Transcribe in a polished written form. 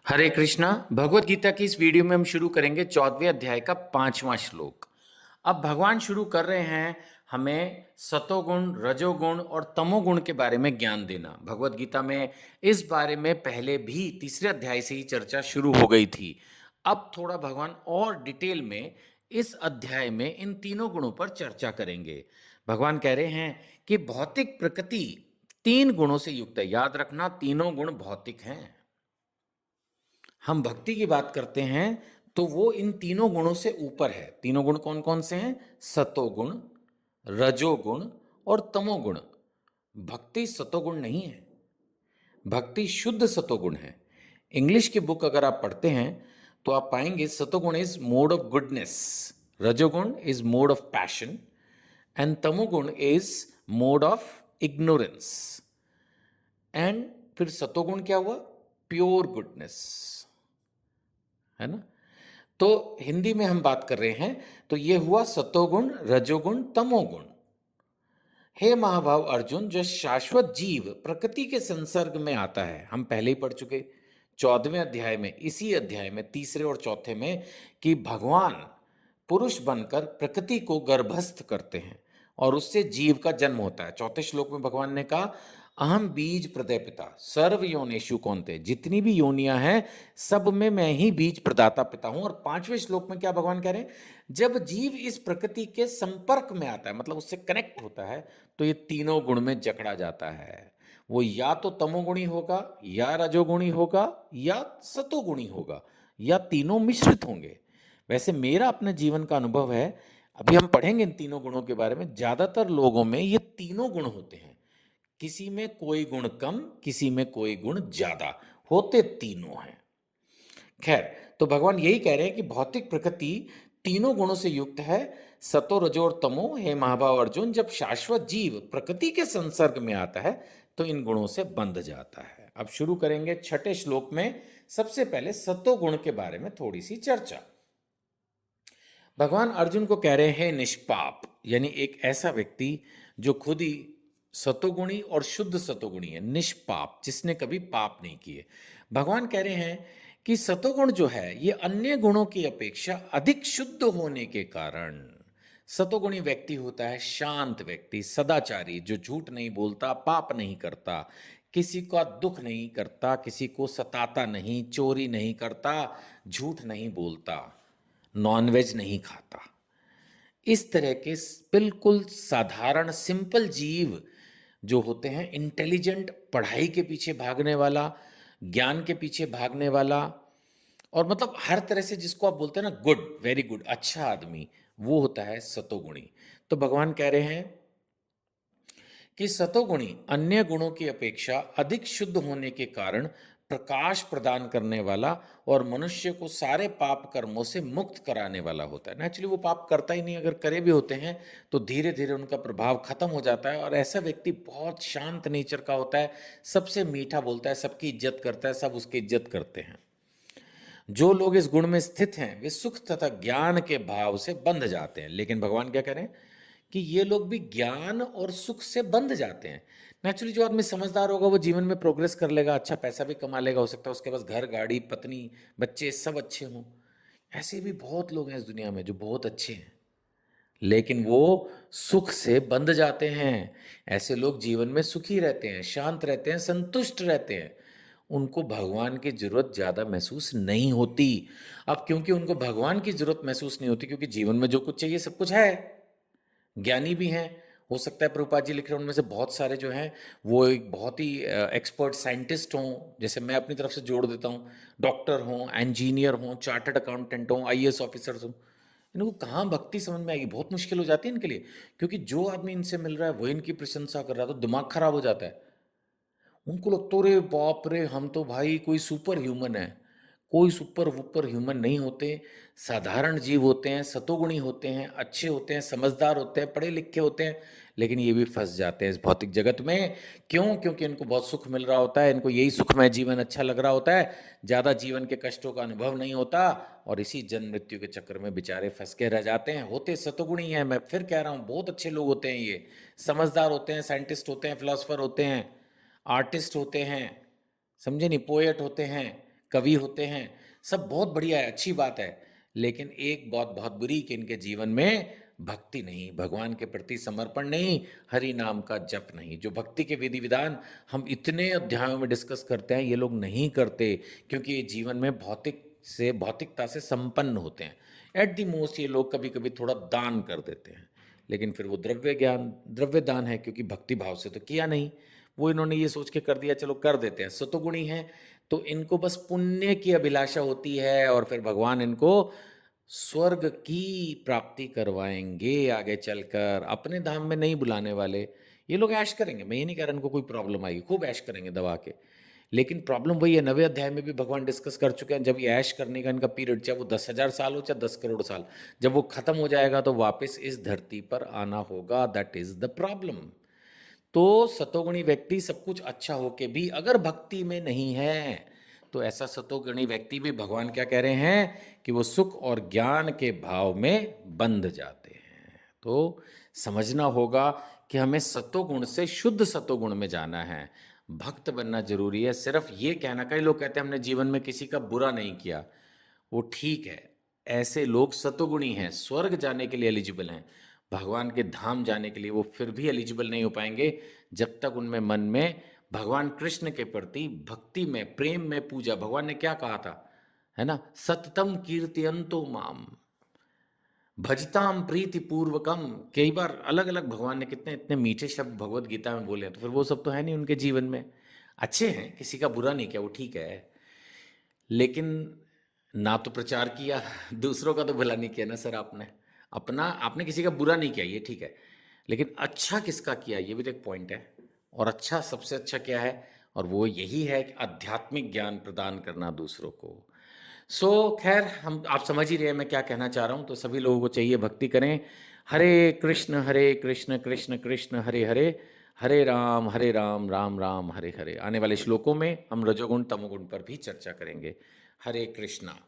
हरे कृष्णा। भगवत गीता की इस वीडियो में हम शुरू करेंगे 14वें अध्याय का 5वां श्लोक। अब भगवान शुरू कर रहे हैं हमें सतोगुण, रजोगुण और तमोगुण के बारे में ज्ञान देना। भगवत गीता में इस बारे में पहले भी तीसरे अध्याय से ही चर्चा शुरू हो गई थी। अब थोड़ा भगवान और डिटेल में इस अध्याय में इन तीनों गुणों पर चर्चा करेंगे। भगवान कह रहे हैं कि भौतिक प्रकृति 3 गुणों से युक्त है। याद रखना, तीनों गुण भौतिक हैं। हम भक्ति की बात करते हैं तो वो इन तीनों गुणों से ऊपर है। तीनों गुण कौन कौन से हैं? सतोगुण, रजोगुण और तमोगुण। भक्ति सतोगुण नहीं है, भक्ति शुद्ध सतोगुण है। इंग्लिश की बुक अगर आप पढ़ते हैं तो आप पाएंगे सतोगुण इज मोड ऑफ गुडनेस, रजोगुण is mode of passion and तमोगुण is mode of ignorance. And फिर सतोगुण क्या हुआ? प्योर गुडनेस, है ना। तो हिंदी में हम बात कर रहे हैं तो ये हुआ सतोगुण, रजोगुण, तमोगुण। हे महाभाव अर्जुन, जो शाश्वत जीव प्रकृति के संसर्ग में आता है, हम पहले ही पढ़ चुके 14वें अध्याय में, इसी अध्याय में तीसरे और चौथे में, कि भगवान पुरुष बनकर प्रकृति को गर्भस्थ करते हैं और उससे जीव का जन्म होता है। चौथे श्लोक में भगवान ने कहा, अहम बीज प्रदय पिता सर्व योनेशु कौन्ते, जितनी भी योनियां हैं सब में मैं ही बीज प्रदाता पिता हूं। और 5वें श्लोक में क्या भगवान कह रहे हैं? जब जीव इस प्रकृति के संपर्क में आता है, मतलब उससे कनेक्ट होता है, तो ये तीनों गुण में जकड़ा जाता है। वो या तो तमोगुणी होगा, या रजोगुणी होगा, या सतोगुणी होगा, या तीनों मिश्रित होंगे। वैसे मेरा अपने जीवन का अनुभव है, अभी हम पढ़ेंगे इन तीनों गुणों के बारे में, ज्यादातर लोगों में ये तीनों गुण होते हैं। किसी में कोई गुण कम, किसी में कोई गुण ज्यादा, होते तीनों हैं। खैर, तो भगवान यही कह रहे हैं कि भौतिक प्रकृति तीनों गुणों से युक्त है, सतो, रजो और तमो। हे महाभाव अर्जुन, जब शाश्वत जीव प्रकृति के संसर्ग में आता है तो इन गुणों से बंध जाता है। अब शुरू करेंगे 6ठे श्लोक में। सबसे पहले सतो गुण के बारे में थोड़ी सी चर्चा। भगवान अर्जुन को कह रहे हैं निष्पाप, यानी एक ऐसा व्यक्ति जो खुद ही सतोगुणी और शुद्ध सतोगुणी है, निष्पाप, जिसने कभी पाप नहीं किए। भगवान कह रहे हैं कि सतोगुण जो है ये अन्य गुणों की अपेक्षा अधिक शुद्ध होने के कारण, सतोगुणी व्यक्ति होता है शांत व्यक्ति, सदाचारी, जो झूठ नहीं बोलता, पाप नहीं करता, किसी का दुख नहीं करता, किसी को सताता नहीं, चोरी नहीं करता, झूठ नहीं बोलता, नॉनवेज नहीं खाता। इस तरह के बिल्कुल साधारण सिंपल जीव जो होते हैं, इंटेलिजेंट, पढ़ाई के पीछे भागने वाला, ज्ञान के पीछे भागने वाला, और मतलब हर तरह से जिसको आप बोलते हैं ना गुड, वेरी गुड, अच्छा आदमी, वो होता है सतोगुणी। तो भगवान कह रहे हैं कि सतोगुणी अन्य गुणों की अपेक्षा अधिक शुद्ध होने के कारण प्रकाश प्रदान करने वाला और मनुष्य को सारे पाप कर्मों से मुक्त कराने वाला होता है। नेचुरली वो पाप करता ही नहीं, अगर करे भी होते हैं तो धीरे धीरे उनका प्रभाव खत्म हो जाता है। और ऐसा व्यक्ति बहुत शांत नेचर का होता है, सबसे मीठा बोलता है, सबकी इज्जत करता है, सब उसकी इज्जत करते हैं। जो लोग इस गुण में स्थित हैं वे सुख तथा ज्ञान के भाव से बंध जाते हैं। लेकिन भगवान क्या करें कि ये लोग भी ज्ञान और सुख से बंध जाते हैं। नेचुरली जो आदमी समझदार होगा वो जीवन में प्रोग्रेस कर लेगा, अच्छा पैसा भी कमा लेगा, हो सकता है उसके पास घर, गाड़ी, पत्नी, बच्चे सब अच्छे हों। ऐसे भी बहुत लोग हैं इस दुनिया में जो बहुत अच्छे हैं, लेकिन वो सुख से बंध जाते हैं। ऐसे लोग जीवन में सुखी रहते हैं, शांत रहते हैं, संतुष्ट रहते हैं, उनको भगवान की जरूरत ज्यादा महसूस नहीं होती। अब क्योंकि उनको भगवान की जरूरत महसूस नहीं होती, क्योंकि जीवन में जो कुछ चाहिए सब कुछ है, ज्ञानी भी हैं। हो सकता है प्रभुपाद जी लिख रहे हैं उनमें से बहुत सारे जो हैं वो एक बहुत ही एक्सपर्ट साइंटिस्ट हों, जैसे मैं अपनी तरफ से जोड़ देता हूँ, डॉक्टर हों, इंजीनियर हों, चार्टर्ड अकाउंटेंट हों, आईएएस ऑफिसर्स हों। इनको कहाँ भक्ति समझ में आएगी? बहुत मुश्किल हो जाती है इनके लिए, क्योंकि जो आदमी इनसे मिल रहा है वो इनकी प्रशंसा कर रहा है तो दिमाग खराब हो जाता है। उनको लगता रे बाप रे, हम तो भाई कोई सुपर ह्यूमन है। कोई सुपर वुपर ह्यूमन नहीं होते, साधारण जीव होते हैं, सतोगुणी होते हैं, अच्छे होते हैं, समझदार होते हैं, पढ़े लिखे होते हैं, लेकिन ये भी फंस जाते हैं इस भौतिक जगत में। क्यों? क्योंकि इनको बहुत सुख मिल रहा होता है, इनको यही सुखमय जीवन अच्छा लग रहा होता है, ज़्यादा जीवन के कष्टों का अनुभव नहीं होता, और इसी जन्म मृत्यु के चक्कर में बेचारे फंस के रह जाते हैं। होते सतोगुणी हैं, मैं फिर कह रहा हूँ, बहुत अच्छे लोग होते हैं, ये समझदार होते हैं, साइंटिस्ट होते हैं, फिलोसफर होते हैं, आर्टिस्ट होते हैं, समझे नहीं, पोएट होते हैं, कवि होते हैं, सब बहुत बढ़िया है, अच्छी बात है। लेकिन एक बात बहुत बुरी कि इनके जीवन में भक्ति नहीं, भगवान के प्रति समर्पण नहीं, हरि नाम का जप नहीं। जो भक्ति के विधि विधान हम इतने अध्यायों में डिस्कस करते हैं, ये लोग नहीं करते, क्योंकि ये जीवन में भौतिकता से संपन्न होते हैं। एट दी मोस्ट ये लोग कभी कभी थोड़ा दान कर देते हैं, लेकिन फिर वो द्रव्य दान है, क्योंकि भक्ति भाव से तो किया नहीं, वो इन्होंने ये सोच के कर दिया चलो कर देते हैं। सतोगुणी हैं तो इनको बस पुण्य की अभिलाषा होती है, और फिर भगवान इनको स्वर्ग की प्राप्ति करवाएंगे आगे चलकर, अपने धाम में नहीं बुलाने वाले। ये लोग ऐश करेंगे, मैं ये नहीं कह रहा इनको कोई प्रॉब्लम आएगी, खूब ऐश करेंगे दबा के, लेकिन प्रॉब्लम वही है, 9वें अध्याय में भी भगवान डिस्कस कर चुके हैं, जब ये ऐश करने का इनका पीरियड, चाहे वो 10,000 साल हो चाहे 10 करोड़ साल, जब वो खत्म हो जाएगा तो वापस इस धरती पर आना होगा। That is the problem. तो सतोगुणी व्यक्ति सब कुछ अच्छा होके भी अगर भक्ति में नहीं है, तो ऐसा सतोगुणी व्यक्ति भी भगवान क्या कह रहे हैं कि वो सुख और ज्ञान के भाव में बंध जाते हैं। तो समझना होगा कि हमें सतोगुण से शुद्ध सतोगुण में जाना है, भक्त बनना जरूरी है। सिर्फ ये कहना, कई लोग कहते हैं हमने जीवन में किसी का बुरा नहीं किया, वो ठीक है, ऐसे लोग सतोगुणी हैं, स्वर्ग जाने के लिए एलिजिबल हैं, भगवान के धाम जाने के लिए वो फिर भी एलिजिबल नहीं हो पाएंगे जब तक उनमें मन में भगवान कृष्ण के प्रति भक्ति में, प्रेम में पूजा। भगवान ने क्या कहा था, है ना, सततम कीर्तयन्तो माम भजताम प्रीति पूर्वकम। कई बार अलग अलग भगवान ने कितने इतने मीठे शब्द भगवत गीता में बोले हैं, तो फिर वो सब तो है नहीं उनके जीवन में। अच्छे हैं, किसी का बुरा नहीं किया, वो ठीक है, लेकिन ना तो प्रचार किया, दूसरों का तो भला नहीं किया ना सर आपने। अपना, आपने किसी का बुरा नहीं किया, ये ठीक है, लेकिन अच्छा किसका किया, ये भी तो एक पॉइंट है। और अच्छा, सबसे अच्छा क्या है, और वो यही है कि आध्यात्मिक ज्ञान प्रदान करना दूसरों को। खैर, हम, आप समझ ही रहे हैं मैं क्या कहना चाह रहा हूँ। तो सभी लोगों को चाहिए भक्ति करें। हरे कृष्ण कृष्ण कृष्ण हरे हरे, हरे राम राम राम हरे हरे। आने वाले श्लोकों में हम रजोगुण तमोगुण पर भी चर्चा करेंगे। हरे कृष्णा।